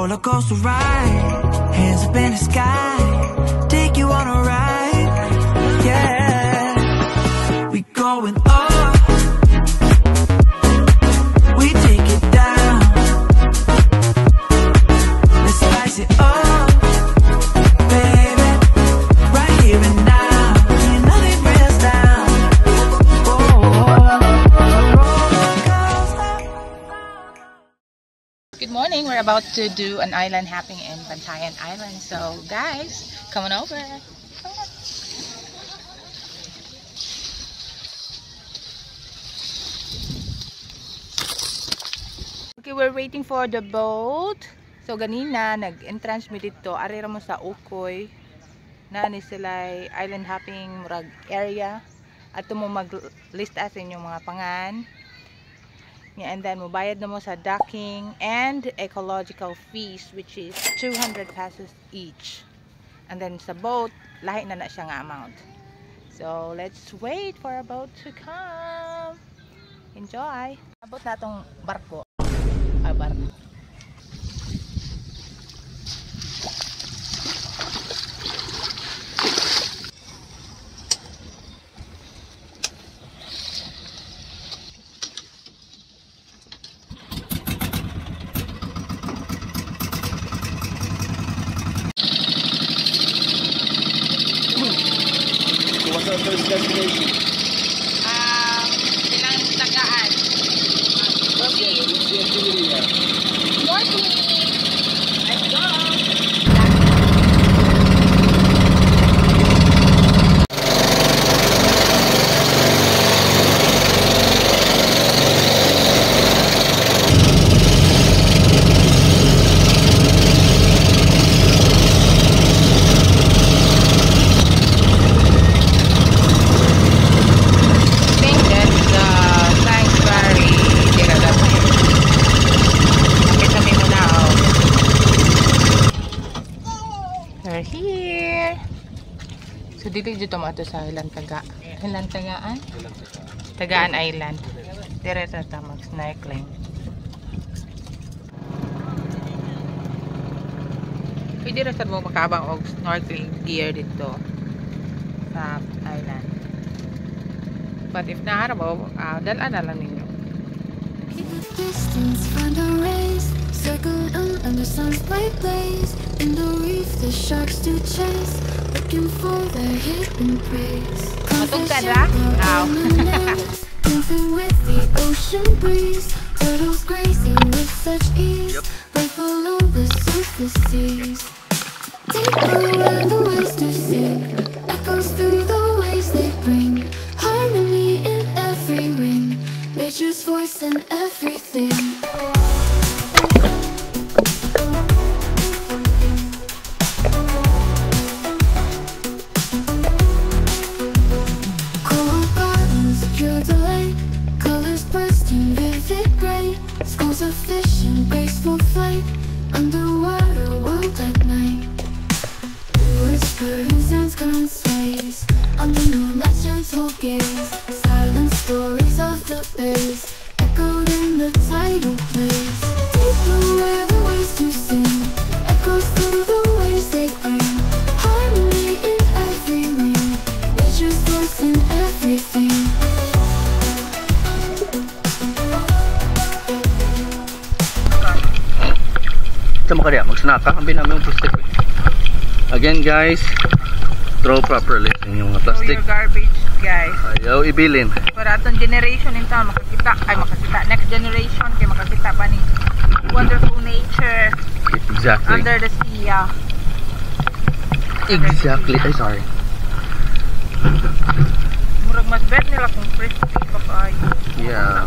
roller coaster ride, hands up in the sky, take you on a ride. Yeah, we going up, we take it down. Let's spice it up, baby, right here and now. You know they bring us down. Good morning. We're about to do an island hopping in Bantayan Island. So guys, come on over. Okay, we're waiting for the boat. So ganina nag-entrance mi dito. Arira mo sa Ukoy. Na ni sila island hopping murag area. At mo mag-list as inyong mga pangan. Yeah, and then mubayad na mo sa docking and ecological fees, which is 200 pesos each. And then sa boat, lahi na siya nga amount. So let's wait for a boat to come. Enjoy. Abot na tong barko. Barko. What's our first destination? Silang Tagaan. What's the activity here? Snorkeling. Let's go. We're here. So dito dito mo ato sa Ilan Tagaan? Tagaan Island. Dire ta mag-snorkeling. Pwede ra sad mo makabang og snorkeling gear dito sa island. But if nahara mo, dala na lang ninyo. Distance, find a race, circle under sun's bright blaze. In the reef, the sharks do chase, looking for their hidden praise. Moving with the ocean breeze, turtles grazing with such ease, playful on the surface seas. Deeper where the waves do sing, echoes through the waves they bring, harmony in every ring, nature's voice in everything. Underwater world at night, whispering sounds gone sways on the moonlight's gentle gaze. Silent stories of the bays echoed in the tidal place. Deeper where the waves do sing, echoes through the waves they bring, harmony in every ring, nature's voice in everything. Sama ka diya, mag-snack ka. Ambil namin yung plastic. Again guys, throw properly yung mga plastic. Throw your garbage, guys. Ayaw ibilin. Para atong generation in town makakita, next generation kay makakita pa ni wonderful nature. Exactly. Under the sea. Exactly. Ay, sorry. Murag mas bet nila kung crispy pa kayo. Yeah.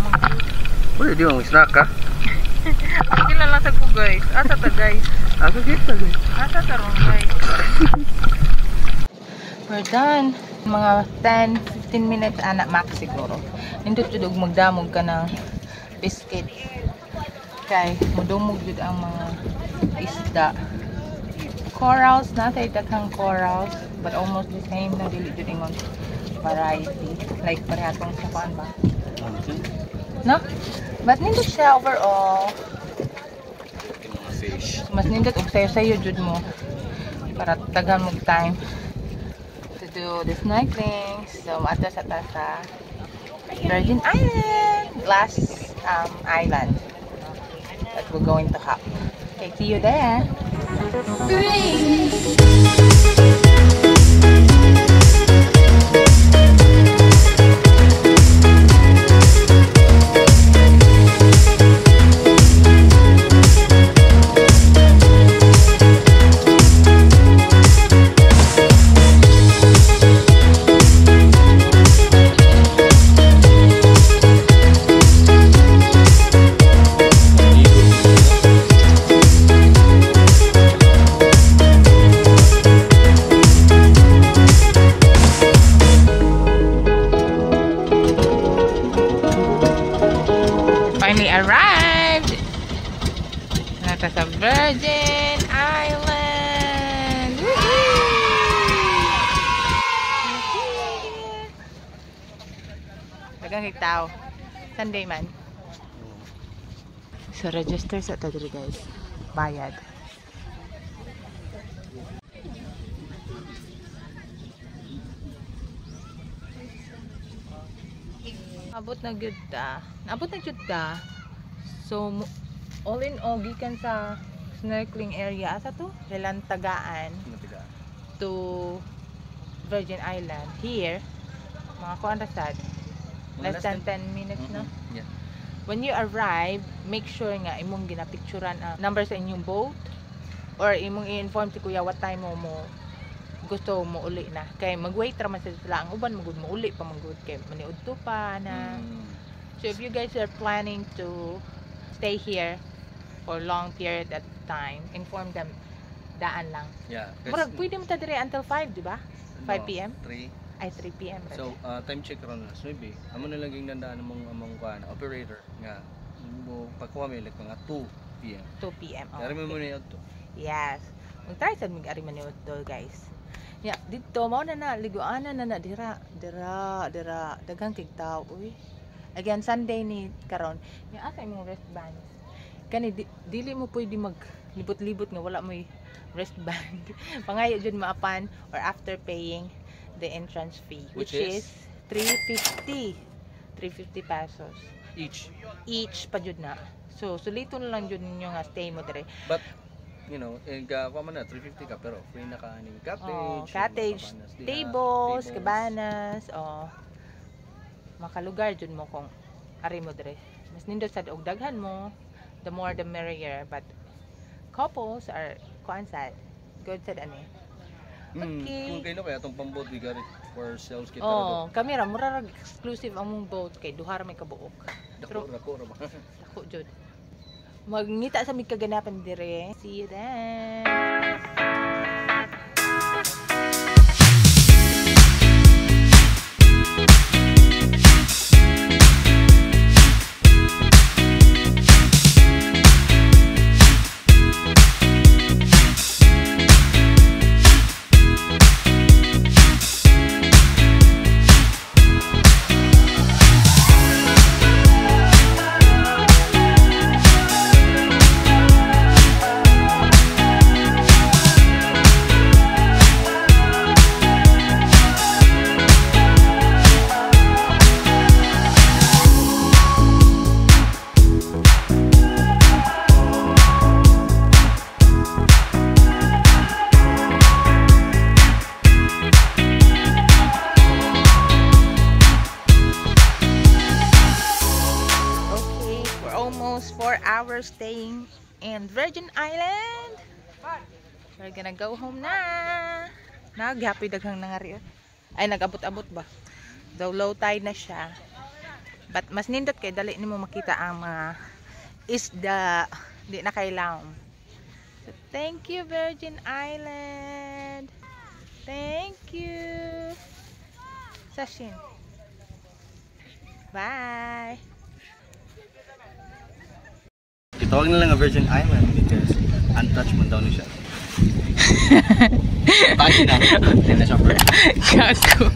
Pwede di mo snack ka. Ang lang sa ko guys. Asa ta guys? Asa kita guys? Asa ta ron guys? We're done. Mga 10-15 minutes anak max siguro. Nindot jud og magdamog ka ng biscuit. Kay mudumog jud ang mga isda. Corals na tay daghang corals, but almost the same na dili jud ingon variety. Like parehasong sa kuan ba? No? But nindot siya overall. Mas nindot og sayo-sayo jud mo para tagan mo time to do the snorkeling. So ato sa Virgin Island, Glass Island that we're going to hop. Okay, see you there. Finally arrived! Nata sa Virgin Island! Dagang higtaw. Sunday man. So register sa ito dito guys. Bayad. Abot na gyud ta. Abot na gyud ta. So all in all gikan sa snorkeling area asa to? Relantagaan to Virgin Island. Here, mga kuan ra sad. Less than 10 minutes na. Yeah. When you arrive, make sure nga imong ginapicturean ang number sa inyong boat or imong i-inform si kuya what time mo gusto mo uli na kay mag-wait ra man sila ang uban magud mo uli pa magud kay maniudto pa na. So if you guys are planning to stay here for long period at time, inform them daan lang. Yeah. Murag pwede mo ta dire until 5, di ba? 5 PM? 3. Ay 3 PM. So time check ron na maybe amo na lang ging nandaan among kuan operator nga mo pagkuha mi like mga 2 PM. 2 PM. Dari mo ni adto. Yes. Mag-try sad mag-ari man niudto guys. Ya, dito mao na liguanan na dira daghang tigtaw uy. Again Sunday ni karon. Ya asa imong wristband. Kani dili mo pwede maglibot-libot nga wala mo'y wristband. Pangayo jud maapan or after paying the entrance fee which is 350 pesos each pa jud na. So suliton lang jud ninyo nga stay mo dire. But you know, kuha man na 350 ka pero free na ka ning cottage, tables, cabanas, makalugar jud mo kung ari mo dire. Mas nindot sad og daghan mo, the more the merrier, but couples are kuan sad. Good sad ani. Okay. Kung kayo kaya itong pambot bigarit for sales kita. Kami ra mura exclusive among boat kay duha ra may kabuok. Dako ra ba? Dako jud. Magngita sa mig kaganapan dire. See you then. Almost 4 hours staying in Virgin Island. We're gonna go home na. Naghappy daghang nangari. Ay nag-abot-abot ba? Though low tide na siya. But mas nindot kay dali nimo makita ang mga isda. Di na kailangan. So thank you Virgin Island. Thank you. Sashin. Bye. Tawag na lang ang Virgin Island because untouched man daw niya siya. Tayo na. Hindi na siya. Gago.